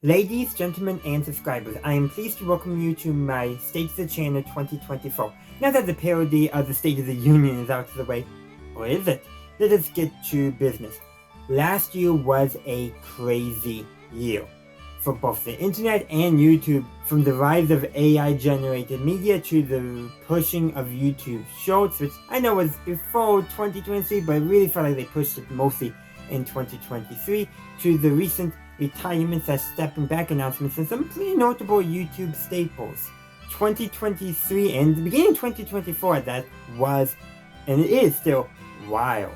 Ladies, gentlemen, and subscribers, I am pleased to welcome you to my State of the Channel 2024. Now that the parody of the State of the Union is out of the way, or is it? Let us get to business. Last year was a crazy year for both the internet and YouTube, from the rise of AI-generated media to the pushing of YouTube Shorts, which I know was before 2023, but I really felt like they pushed it mostly in 2023, to the recent retirements / stepping back announcements and some pretty notable YouTube staples. 2023 and the beginning of 2024 that was, and it is still, wild.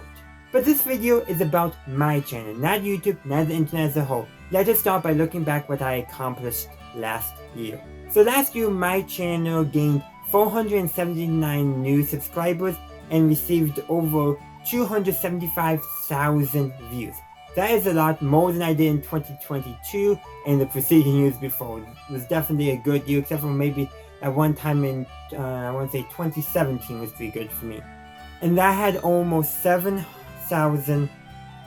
But this video is about my channel, not YouTube, not the internet as a whole. Let us start by looking back what I accomplished last year. So last year my channel gained 479 new subscribers and received over 275,000 views. That is a lot more than I did in 2022 and the preceding years before. It was definitely a good year, except for maybe at one time in, I want to say 2017 was pretty good for me. And that had almost 7,000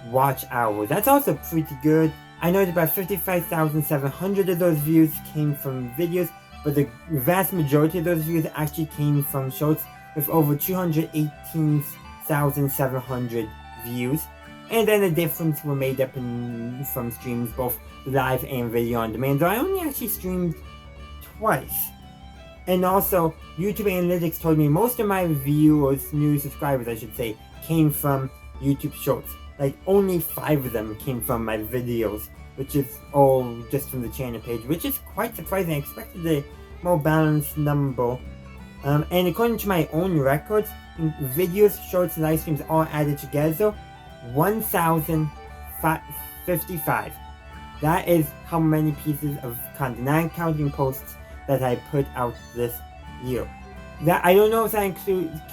watch hours. That's also pretty good. I know that about 55,700 of those views came from videos, but the vast majority of those views actually came from shorts with over 218,700 views. And then the difference were made up from streams, both live and video on demand, though I only actually streamed twice. And also, YouTube Analytics told me most of my viewers, new subscribers I should say, came from YouTube Shorts. Like, only 5 of them came from my videos, which is all just from the channel page, which is quite surprising. I expected a more balanced number. And according to my own records, videos, shorts, and live streams all added together, 1,055. That is how many pieces of content, not counting posts, that I put out this year. That I don't know if that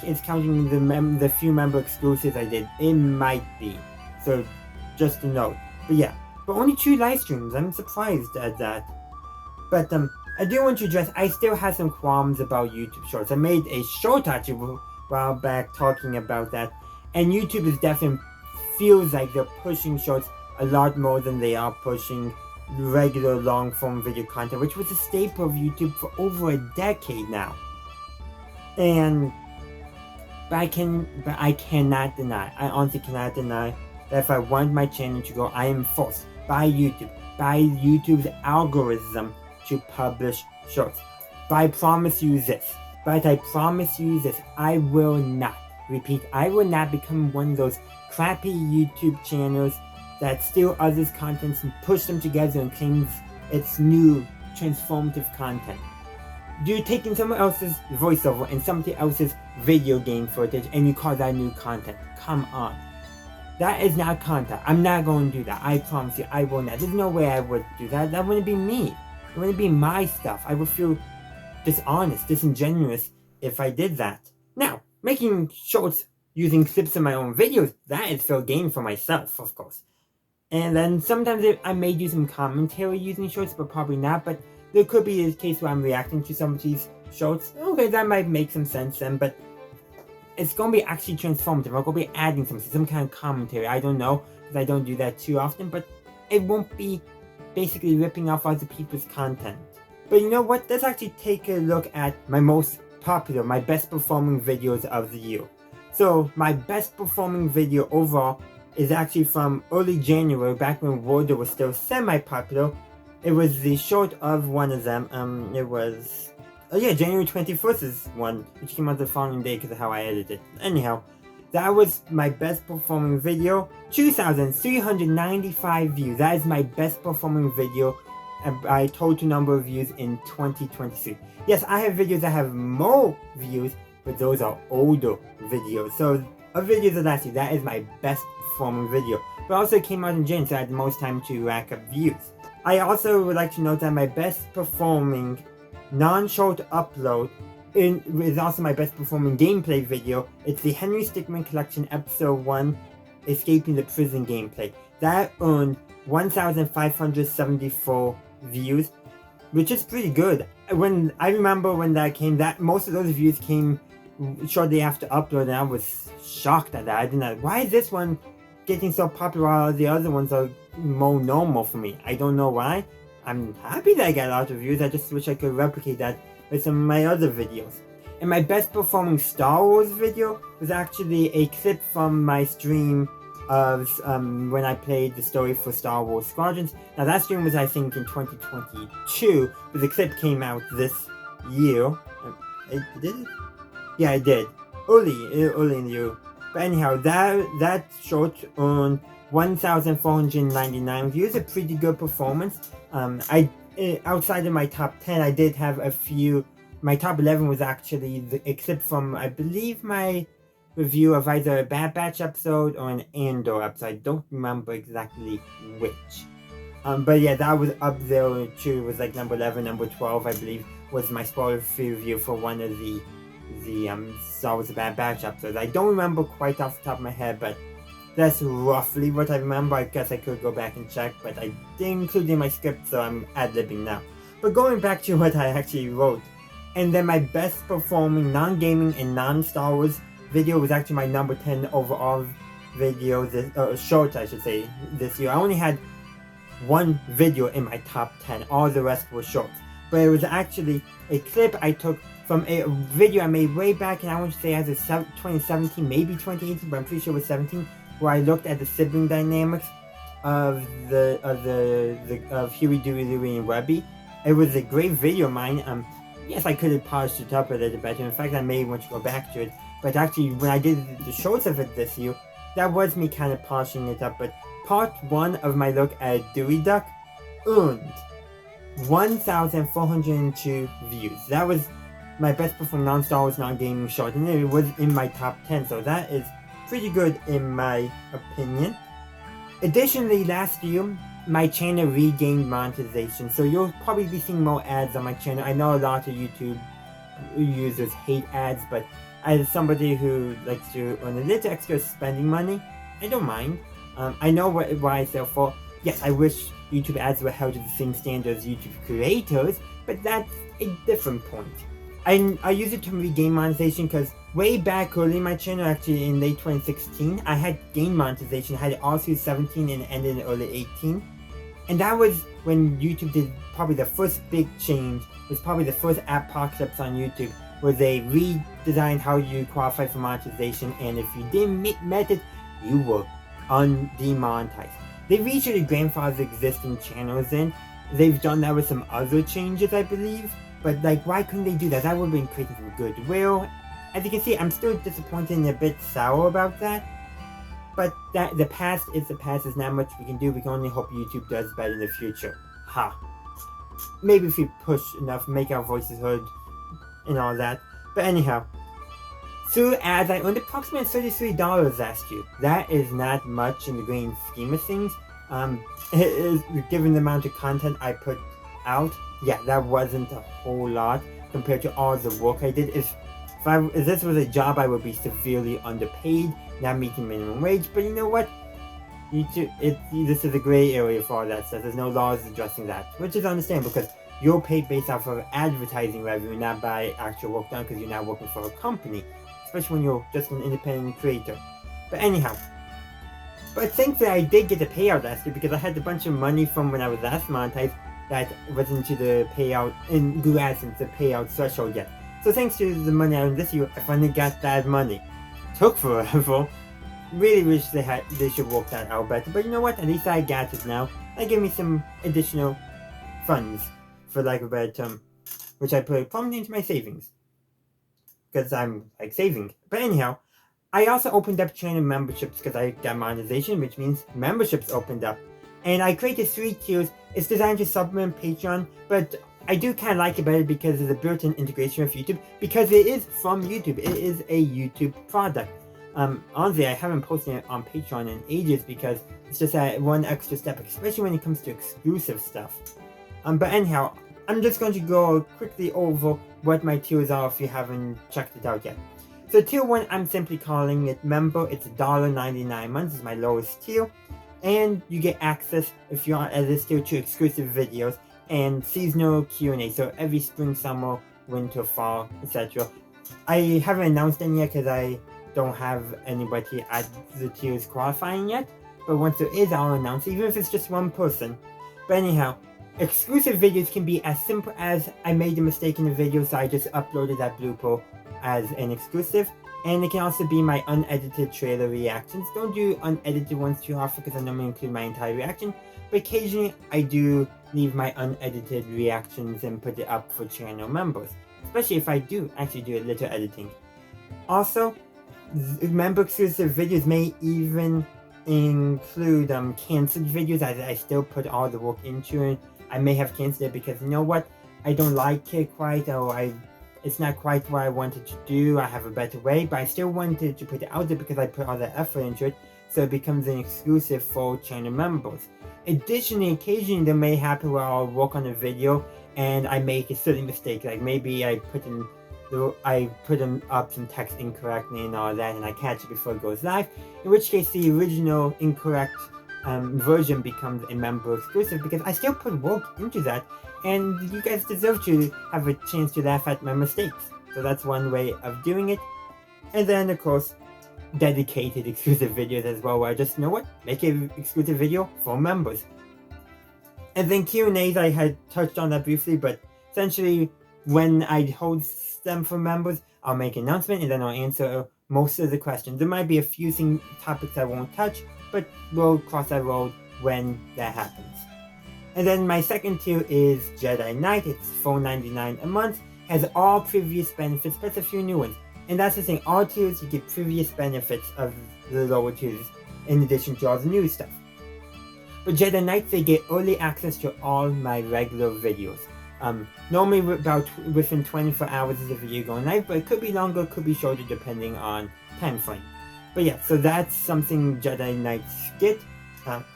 is counting the few member exclusives I did. It might be. So just a note. But yeah, but only 2 live streams. I'm surprised at that. But I do want to address, I still have some qualms about YouTube Shorts. I made a short actually a while back talking about that, and YouTube is definitely feels like they're pushing shorts a lot more than they are pushing regular long form video content, which was a staple of YouTube for over a decade now. And but I cannot deny, I honestly cannot deny that if I want my channel to go, I am forced by YouTube's algorithm to publish shorts. But I promise you this, I will not, repeat, I will not become one of those crappy YouTube channels that steal others' contents and push them together and claims it's new, transformative content. You're taking someone else's voiceover and somebody else's video game footage and you call that new content. Come on. That is not content. I'm not going to do that. I promise you, I will not. There's no way I would do that. That wouldn't be me. It wouldn't be my stuff. I would feel dishonest, disingenuous if I did that. Now, making shorts using clips of my own videos, that is fair game for myself, of course. And then sometimes I may do some commentary using shorts, but probably not. But there could be a case where I'm reacting to some of these shorts. Okay, that might make some sense then, but it's going to be actually transformative. I'm going to be adding some kind of commentary. I don't know, because I don't do that too often, but it won't be basically ripping off other people's content. But you know what? Let's actually take a look at my most popular, my best performing videos of the year. So my best performing video overall is actually from early January, back when World was still semi-popular. It was the short of one of them. It was, January 21st is one, which came out the following day because of how I edited it. Anyhow, that was my best performing video. 2,395 views. That is my best performing video by total number of views in 2023. Yes, I have videos that have more views, but those are older videos. So, of videos of last year, that is my best performing video. But also it came out in June, so I had the most time to rack up views. I also would like to note that my best performing non-short upload is also my best performing gameplay video. It's the Henry Stickmin Collection Episode 1, Escaping the Prison gameplay. That earned 1,574 views, which is pretty good. When I remember when that came, that most of those views came shortly after upload, and I was shocked at that. I didn't know, why is this one getting so popular while the other ones are more normal for me? I don't know why. I'm happy that I got a lot of views. I just wish I could replicate that with some of my other videos. And my best performing Star Wars video was actually a clip from my stream of when I played the story for Star Wars Squadrons. Now that stream was, I think, in 2022, but the clip came out this year. Did it? Yeah, it did. Early in the year. But anyhow, that short earned 1,499 views, a pretty good performance. Outside of my top 10, I did have a few. My top 11 was actually a clip from, I believe, my review of either a Bad Batch episode or an Andor episode. I don't remember exactly which. But yeah, that was up there too. It was like number 11, number 12, I believe, was my spoiler-free review for one of the Star Wars Bad Batch episodes. I don't remember quite off the top of my head, but that's roughly what I remember. I guess I could go back and check, but I didn't include it in my script, so I'm ad-libbing now. But going back to what I actually wrote, and then my best performing non-gaming and non-Star Wars video was actually my number 10 overall video, short I should say, this year. I only had one video in my top 10, all the rest were shorts. But it was actually a clip I took from a video I made way back, and I want to say as of 2017, maybe 2018, but I'm pretty sure it was 17, where I looked at the sibling dynamics of Huey, Dewey, Louie, and Webby. It was a great video of mine. Yes, I could have polished it up a little better. In fact, I may want to go back to it. But actually, when I did the shorts of it this year, that was me kind of polishing it up. But part 1 of my look at Dewey Duck earned 1,402 views. That was my best performing non-Star Wars, non-gaming short, and it was in my top 10, so that is pretty good in my opinion. Additionally, last year, my channel regained monetization, so you'll probably be seeing more ads on my channel. I know a lot of YouTube users hate ads, but as somebody who likes to earn a little extra spending money, I don't mind. I know why it's there for. Yes, I wish YouTube ads were held to the same standard as YouTube creators, but that's a different point. I use it to regain monetization because way back early in my channel, actually in late 2016, I had gained monetization. I had it all through 17 and ended in early 18. And that was when YouTube did probably the first big change. It was probably the first apocalypse on YouTube, where they redesigned how you qualify for monetization, and if you didn't meet it, you were demonetized. They recently grandfathered existing channels in. They've done that with some other changes, I believe. But like, why couldn't they do that? That would have been creating some goodwill. As you can see, I'm still disappointed and a bit sour about that. But that the past is the past. There's not much we can do. We can only hope YouTube does better in the future. Ha. Maybe if we push enough, make our voices heard, and all that. But anyhow, through ads, I earned approximately $33 last year. That is not much in the grand scheme of things. It is, given the amount of content I put out, yeah, that wasn't a whole lot compared to all the work I did. If this was a job, I would be severely underpaid, not meeting minimum wage. But you know what? This is a gray area for all that stuff. There's no laws addressing that, which is understandable because you're paid based off of advertising revenue, not by actual work done, because you're not working for a company, especially when you're just an independent creator. But anyhow, but thankfully I did get a payout last year because I had a bunch of money from when I was last monetized that wasn't to the payout in Google AdSense, the payout threshold yet. So thanks to the money I earned this year, I finally got that money. Took forever. Really wish they should work that out better, but you know what? At least I got it now. That gave me some additional funds, for lack of a better term, which I put prominently into my savings, because I'm like saving. But anyhow, I also opened up channel memberships because I got monetization, which means memberships opened up. And I created 3 tiers. It's designed to supplement Patreon, but I do kind of like it better because of the built-in integration with YouTube, because it is from YouTube. It is a YouTube product. Honestly, I haven't posted it on Patreon in ages because it's just one extra step, especially when it comes to exclusive stuff. But anyhow, I'm just going to go quickly over what my tiers are if you haven't checked it out yet. So tier 1, I'm simply calling it member. It's $1.99 a month. It's my lowest tier. And you get access, if you're at this tier, to exclusive videos and seasonal Q&A. So every spring, summer, winter, fall, etc. I haven't announced any yet because I don't have anybody at the tiers qualifying yet. But once there is, I'll announce, even if it's just one person. But anyhow, Exclusive videos can be as simple as I made a mistake in the video, so I just uploaded that blooper as an exclusive. And it can also be my unedited trailer reactions. Don't do unedited ones too often because I normally include my entire reaction. But occasionally I do leave my unedited reactions and put it up for channel members. Especially if I do actually do a little editing. Also, member exclusive videos may even include cancelled videos, as I still put all the work into it. I may have canceled it because, you know what, I don't like it quite, or it's not quite what I wanted to do. I have a better way, but I still wanted to put it out there because I put all the effort into it, so it becomes an exclusive for channel members. Additionally, occasionally there may happen where I'll work on a video and I make a silly mistake, like maybe I put up some text incorrectly and all that, and I catch it before it goes live, in which case the original incorrect version becomes a member exclusive because I still put work into that, and you guys deserve to have a chance to laugh at my mistakes. So that's one way of doing it. And then, of course, dedicated exclusive videos as well, where I just, you know what, make an exclusive video for members. And then Q&As, I had touched on that briefly, but essentially when I host them for members, I'll make an announcement and then I'll answer most of the questions. There might be a few topics I won't touch, but we'll cross that road when that happens. And then my second tier is Jedi Knight. It's $4.99 a month, has all previous benefits plus a few new ones. And that's the thing, all tiers you get previous benefits of the lower tiers in addition to all the new stuff. But Jedi Knights, they get early access to all my regular videos. Normally within 24 hours is the video going live, but it could be longer, could be shorter depending on time frame. But yeah, so that's something Jedi Knights get.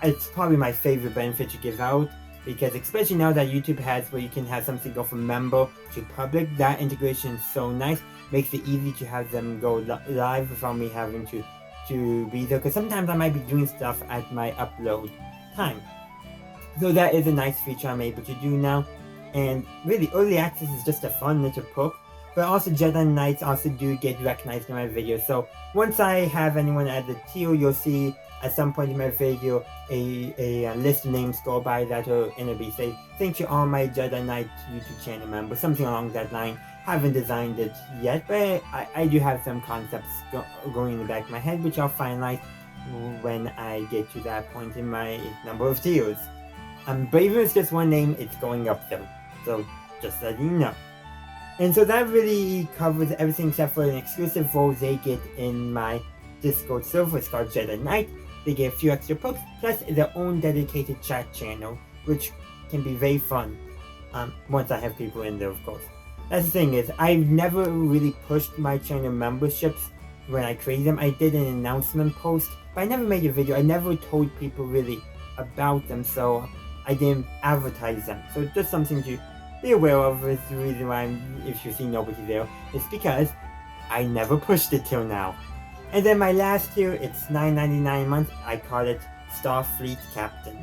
It's probably my favorite benefit to give out, because especially now that YouTube has where you can have something go from member to public, that integration is so nice. Makes it easy to have them go live without me having to be there, because sometimes I might be doing stuff at my upload time. So that is a nice feature I'm able to do now. And really, early access is just a fun little perk. But also Jedi Knights also do get recognized in my videos. So once I have anyone at the tier, you'll see at some point in my video a list of names go by that will be say, thank you all my Jedi Knight YouTube channel members, something along that line. Haven't designed it yet, but I do have some concepts going in the back of my head, which I'll finalize when I get to that point in my number of tiers. But even if it's just one name, it's going up though. So just letting you know. And so that really covers everything except for an exclusive role they get in my Discord server. It's called Jedi Knight. They get a few extra perks, plus their own dedicated chat channel, which can be very fun. Once I have people in there, of course. That's the thing is, I've never really pushed my channel memberships when I created them. I did an announcement post, but I never made a video. I never told people really about them, so I didn't advertise them. So just something to be aware of. Is the reason why if you see nobody there, it's because I never pushed it till now. And then my last tier, it's $9.99 a month. I call it Starfleet Captains.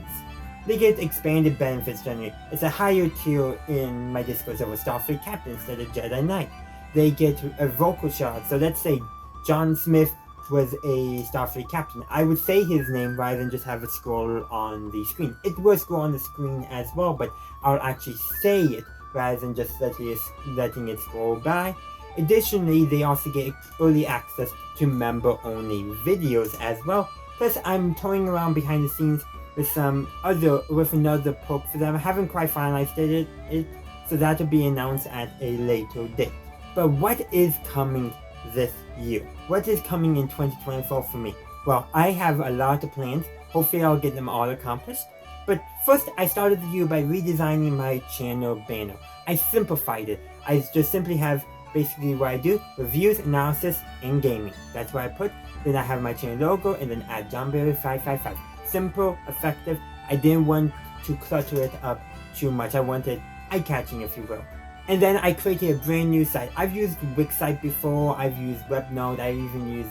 They get expanded benefits generally. It's a higher tier in my Discord server, Starfleet Captain instead of Jedi Knight. They get a vocal shout. So let's say John Smith was a Starfleet Captain. I would say his name rather than just have it scroll on the screen. It will scroll on the screen as well, but I'll actually say it rather than just letting it scroll by. Additionally, they also get early access to member-only videos as well. Plus, I'm toying around behind the scenes with another perk for them. I haven't quite finalized it, so that'll be announced at a later date. But what is coming this year? What is coming in 2024 for me? Well, I have a lot of plans. Hopefully I'll get them all accomplished. But first, I started the year by redesigning my channel banner. I simplified it. I just simply have basically what I do: reviews, analysis, and gaming. That's what I put. Then I have my channel logo and then add JonBerry555. Simple, effective. I didn't want to clutter it up too much. I wanted eye-catching, if you will. And then I created a brand new site. I've used Wixsite before. I've used WebNode. I've even used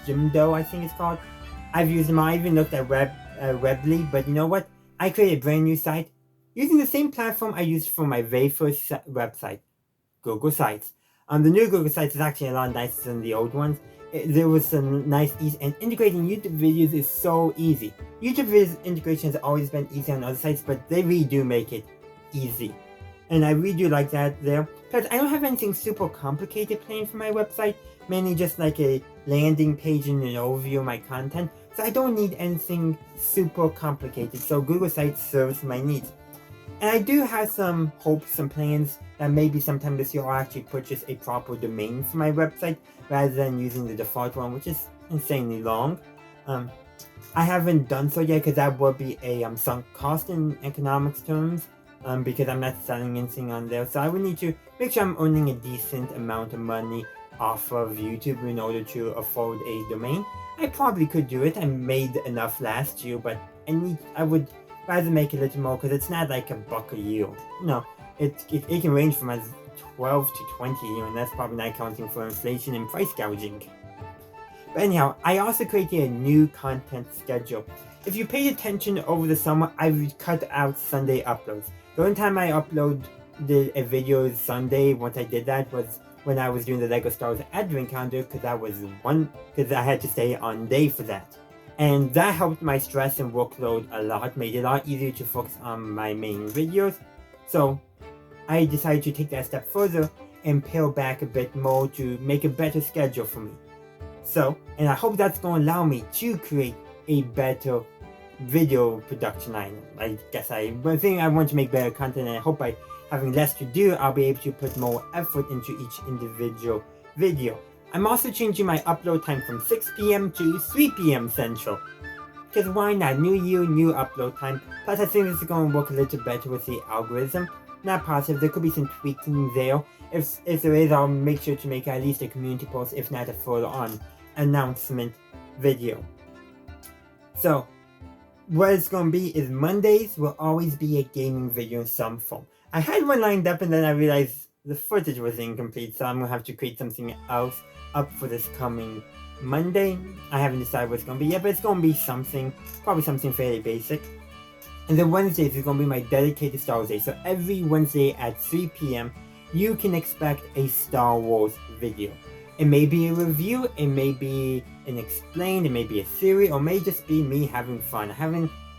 Jimdo, I think it's called. I've used them. I even looked at Webly. But you know what? I created a brand new site using the same platform I used for my very first website, Google Sites. The new Google Sites is actually a lot nicer than the old ones. there was some nice ease, and integrating YouTube videos is so easy. YouTube videos integration has always been easy on other sites, but they really do make it easy. And I really do like that there. Plus, I don't have anything super complicated planned for my website, mainly just like a landing page and an overview of my content. So I don't need anything super complicated, so Google Sites serves my needs. And I do have some hopes, some plans that maybe sometime this year I'll actually purchase a proper domain for my website rather than using the default one, which is insanely long. I haven't done so yet because that would be a sunk cost in economics terms, because I'm not selling anything on there. So I would need to make sure I'm earning a decent amount of money off of YouTube in order to afford a domain. I probably could do it. I made enough last year, but I would rather make a little more because it's not like $1 a year. No, it can range from as 12 to 20 a year, and that's probably not accounting for inflation and price gouging. But anyhow, I also created a new content schedule. If you paid attention over the summer, I've cut out Sunday uploads. The only time I uploaded a video Sunday, once I did that, was when I was doing the LEGO Star Wars Advent calendar, because I had to stay on day for that. And that helped my stress and workload a lot, made it a lot easier to focus on my main videos. So I decided to take that step further and pare back a bit more to make a better schedule for me. So, and I hope that's going to allow me to create a better video production item. I guess one thing I want to make better content, and I hope by having less to do, I'll be able to put more effort into each individual video. I'm also changing my upload time from 6 p.m. to 3 p.m. Central. Because why not? New year, new upload time. Plus I think this is going to work a little better with the algorithm. Not positive, there could be some tweaking there. If there is, I'll make sure to make at least a community post, if not a further on announcement video. So, what it's going to be is Mondays will always be a gaming video in some form. I had one lined up and then I realized the footage was incomplete, so I'm going to have to create something else up for this coming Monday. I haven't decided what it's going to be yet, but it's going to be something, probably something fairly basic. And then Wednesdays is going to be my dedicated Star Wars day. So every Wednesday at 3 p.m. you can expect a Star Wars video. It may be a review, it may be an explain, it may be a theory, or it may just be me having fun.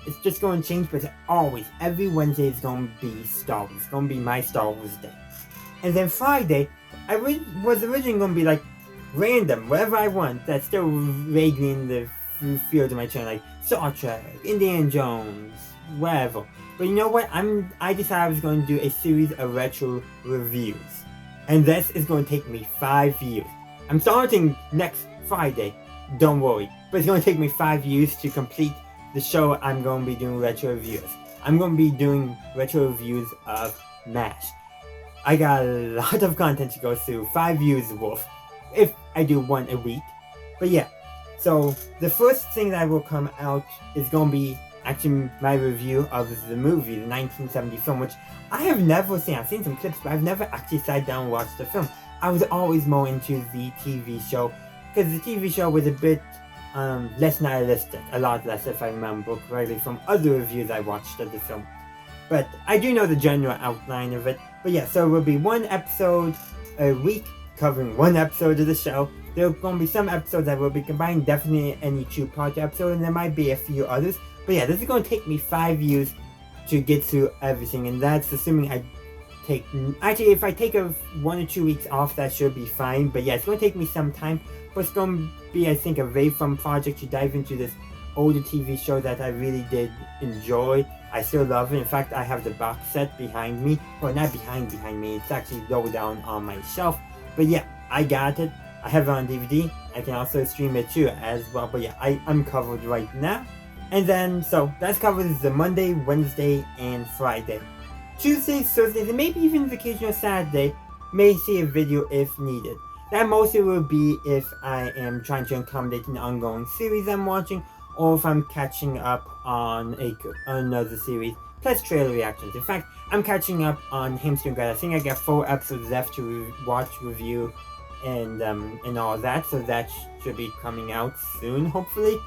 It's just going to change, but always, every Wednesday is going to be Star Wars. It's going to be my Star Wars day. And then Friday, I was originally going to be like random, whatever I want, that's still vaguely in the field of my channel, like Star Trek, Indiana Jones, whatever. But you know what? I decided I was going to do a series of retro reviews. And this is going to take me 5 years. I'm starting next Friday, don't worry. But it's going to take me 5 years to complete the show. I'm going to be doing retro reviews. I'm going to be doing retro reviews of MASH. I got a lot of content to go through, 5 years worth, if I do one a week. But yeah, so the first thing that will come out is going to be actually my review of the movie, the 1970 film, which I have never seen. I've seen some clips, but I've never actually sat down and watched the film. I was always more into the TV show, because the TV show was a bit less nihilistic, a lot less if I remember correctly from other reviews I watched of the film. But I do know the general outline of it. But yeah, so it will be one episode a week covering one episode of the show. There are going to be some episodes that will be combined, definitely any 2-part episode, and there might be a few others. But yeah, this is going to take me 5 years to get through everything, and that's assuming I take... Actually, if I take 1 or 2 weeks off, that should be fine. But yeah, it's going to take me some time. But it's going to be, I think, a very fun project to dive into this older TV show that I really did enjoy. I still love it. In fact, I have the box set behind me. Well, not behind me. It's actually lower down on my shelf. But yeah, I got it. I have it on DVD. I can also stream it too as well. But yeah, I'm covered right now. And then, so that covers the Monday, Wednesday, and Friday. Tuesdays, Thursdays, and maybe even the occasional Saturday may see a video if needed. That mostly will be if I am trying to accommodate an ongoing series I'm watching, or if I'm catching up on another series, plus trailer reactions. In fact, I'm catching up on Hamster and Gretel. I think I got 4 episodes left to watch, review, and all that, so that should be coming out soon, hopefully.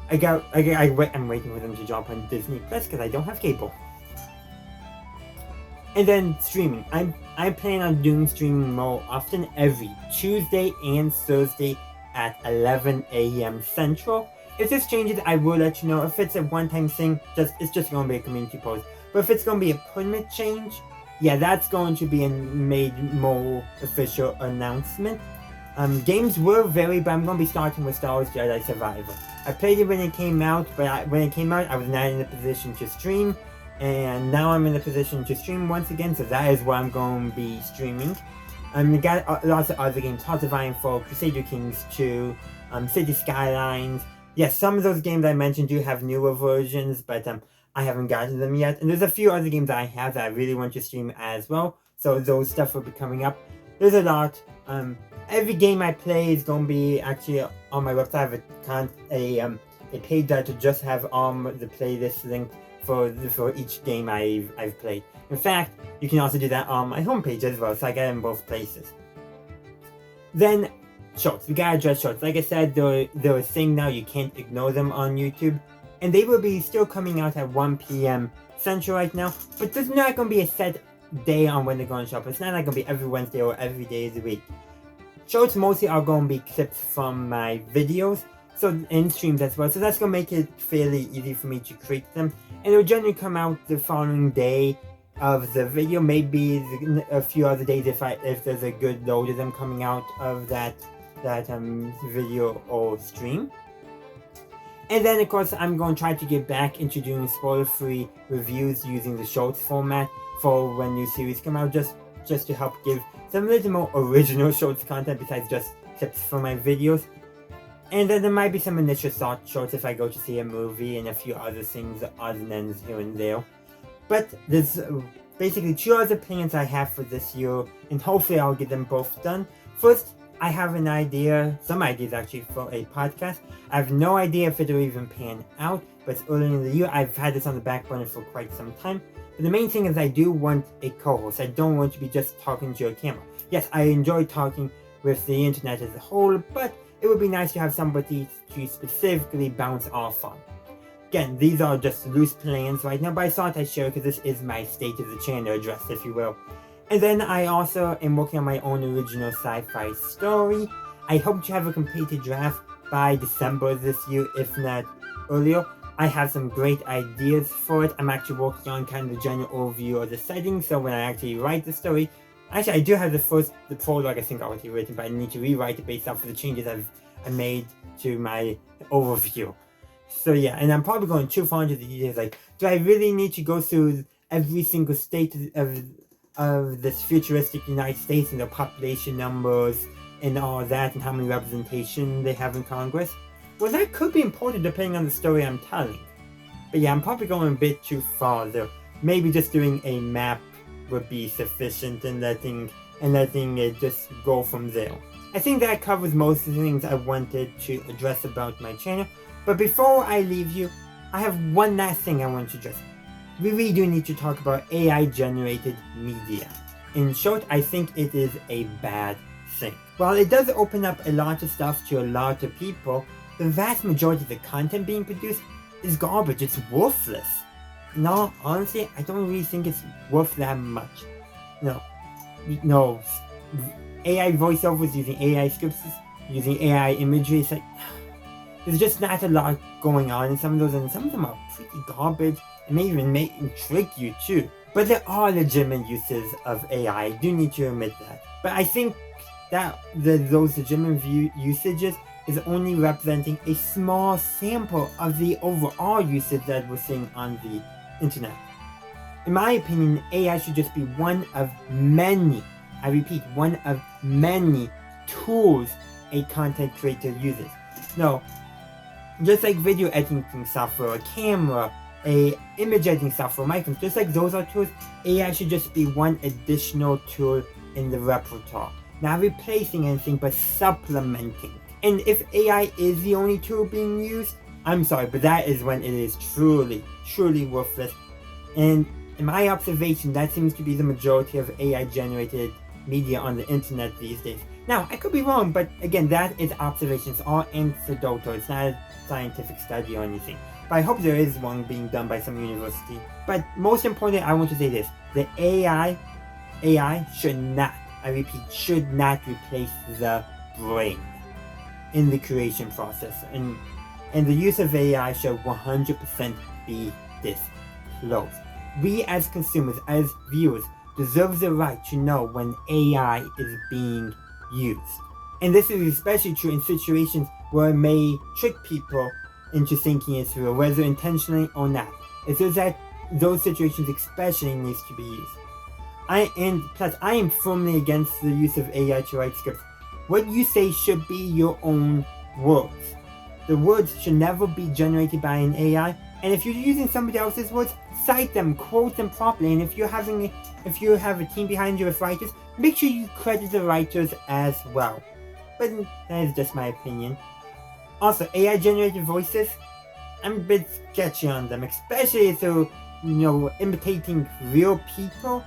I'm waiting for them to drop on Disney Plus because I don't have cable. And then streaming. I plan on doing streaming more often every Tuesday and Thursday at 11 a.m. Central. If this changes, I will let you know. If it's a one-time thing, it's just going to be a community post. But if it's going to be a permanent change, yeah, that's going to be a made more official announcement. Games will vary, but I'm going to be starting with Star Wars Jedi Survivor. I played it when it came out, but when it came out, I was not in a position to stream. And now I'm in a position to stream once again, so that is what I'm going to be streaming. We got lots of other games, Hearts of Iron 4, Crusader Kings 2, City Skylines. Yes, some of those games I mentioned do have newer versions, but I haven't gotten them yet. And there's a few other games that I have that I really want to stream as well, so those stuff will be coming up. There's a lot. Every game I play is going to be actually on my website. I have a page that will just have the playlist linked for each game I've played. In fact, you can also do that on my homepage as well, so I get it in both places. Then, shorts. We gotta address shorts. Like I said, they're a thing now. You can't ignore them on YouTube. And they will be still coming out at 1 p.m. Central right now, but there's not going to be a set day on when they're going to show up. It's not like going to be every Wednesday or every day of the week. Shorts mostly are going to be clips from my videos, so in streams as well, so that's going to make it fairly easy for me to create them. And it will generally come out the following day of the video, maybe a few other days if there's a good load of them coming out of that video or stream. And then of course I'm going to try to get back into doing spoiler-free reviews using the shorts format for when new series come out, just to help give some little more original shorts content besides just clips from my videos. And then there might be some initial thought shorts if I go to see a movie and a few other things, odds and ends here and there. But there's basically 2 other plans I have for this year, and hopefully I'll get them both done. First, I have an idea, some ideas actually, for a podcast. I have no idea if it'll even pan out, but it's early in the year. I've had this on the back burner for quite some time. But the main thing is I do want a co-host. I don't want to be just talking to a camera. Yes, I enjoy talking with the internet as a whole, but it would be nice to have somebody to specifically bounce off on. Again, these are just loose plans right now, but I thought I'd share because this is my state of the channel address, if you will. And then I also am working on my own original sci-fi story. I hope to have a completed draft by December this year, if not earlier. I have some great ideas for it. I'm actually working on kind of the general overview of the setting, so when I actually write the story, actually I do have the prologue I think already written, but I need to rewrite it based off of the changes I made to my overview. So yeah, and I'm probably going too far into the details, like, do I really need to go through every single state of this futuristic United States and the population numbers and all that, and how many representation they have in Congress? Well, that could be important depending on the story I'm telling. But yeah, I'm probably going a bit too far there. Maybe just doing a map would be sufficient and letting it just go from there. I think that covers most of the things I wanted to address about my channel. But before I leave you, I have one last thing I want to address. We really do need to talk about AI-generated media. In short, I think it is a bad thing. While it does open up a lot of stuff to a lot of people, the vast majority of the content being produced is garbage. It's worthless. No, honestly, I don't really think it's worth that much. No. AI voiceovers using AI scripts, using AI imagery, it's like, there's just not a lot going on in some of those, and some of them are pretty garbage, and may even trick you too. But there are legitimate uses of AI, I do need to admit that. But I think that those legitimate usages is only representing a small sample of the overall usage that we're seeing on the internet. In my opinion, AI should just be one of many, I repeat, one of many tools a content creator uses. No, just like video editing software, a camera, a image editing software, microphones, just like those are tools, AI should just be one additional tool in the repertoire. Not replacing anything, but supplementing. And if AI is the only tool being used, I'm sorry, but that is when it is truly, truly worthless. And in my observation, that seems to be the majority of AI-generated media on the internet these days. Now, I could be wrong, but again, that is observations, all anecdotal. It's not a scientific study or anything. But I hope there is one being done by some university. But most importantly, I want to say this. The AI should not, I repeat, should not replace the brain. in the creation process, and the use of AI should 100% be disclosed. We as consumers, as viewers, deserve the right to know when AI is being used. And this is especially true in situations where it may trick people into thinking it's real, whether intentionally or not. It's just that those situations especially needs to be used. I am firmly against the use of AI to write scripts. What you say should be your own words. The words should never be generated by an AI, and if you're using somebody else's words, cite them, quote them properly, and if you have a team behind you with writers, make sure you credit the writers as well. But that is just my opinion. Also, AI generated voices, I'm a bit sketchy on them, especially if they're, imitating real people,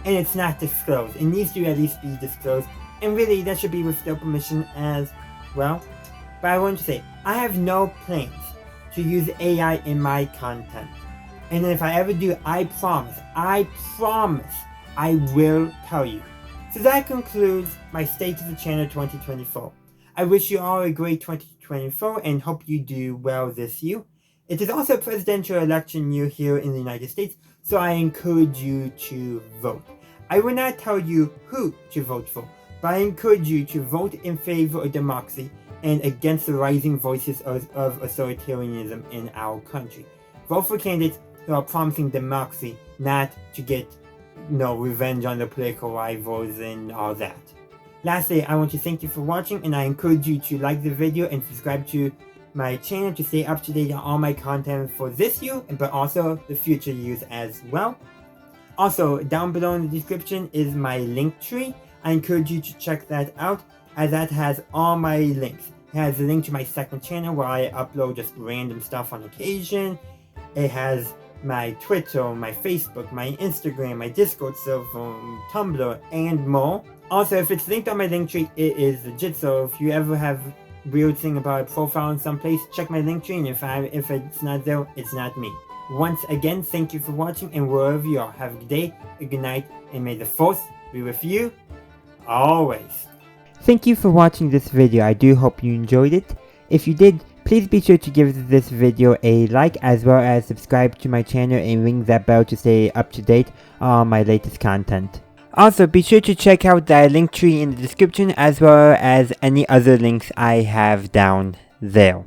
and it's not disclosed. It needs to at least be disclosed, and really that should be with their permission as well. But I want to say, I have no plans to use AI in my content. And if I ever do, I promise, I will tell you. So that concludes my State of the Channel 2024. I wish you all a great 2024 and hope you do well this year. It is also a presidential election year here in the United States, so I encourage you to vote. I will not tell you who to vote for, but I encourage you to vote in favor of democracy and against the rising voices of authoritarianism in our country. Vote for candidates who are promising democracy, not to get revenge on the political rivals and all that. Lastly, I want to thank you for watching, and I encourage you to like the video and subscribe to my channel to stay up to date on all my content for this year, but also the future years as well. Also, down below in the description is my link tree. I encourage you to check that out, as that has all my links. It has a link to my second channel where I upload just random stuff on occasion. It has my Twitter, my Facebook, my Instagram, my Discord server, Tumblr, and more. Also, if it's linked on my link tree, it is legit, so if you ever have weird thing about a profile in some place, check my link tree, and if it's not there, it's not me. Once again, thank you for watching, and wherever you are, have a good day, a good night, and may the force be with you always. Thank you for watching this video. I do hope you enjoyed it. If you did, please be sure to give this video a like, as well as subscribe to my channel and ring that bell to stay up to date on my latest content. Also, be sure to check out the link tree in the description, as well as any other links I have down there.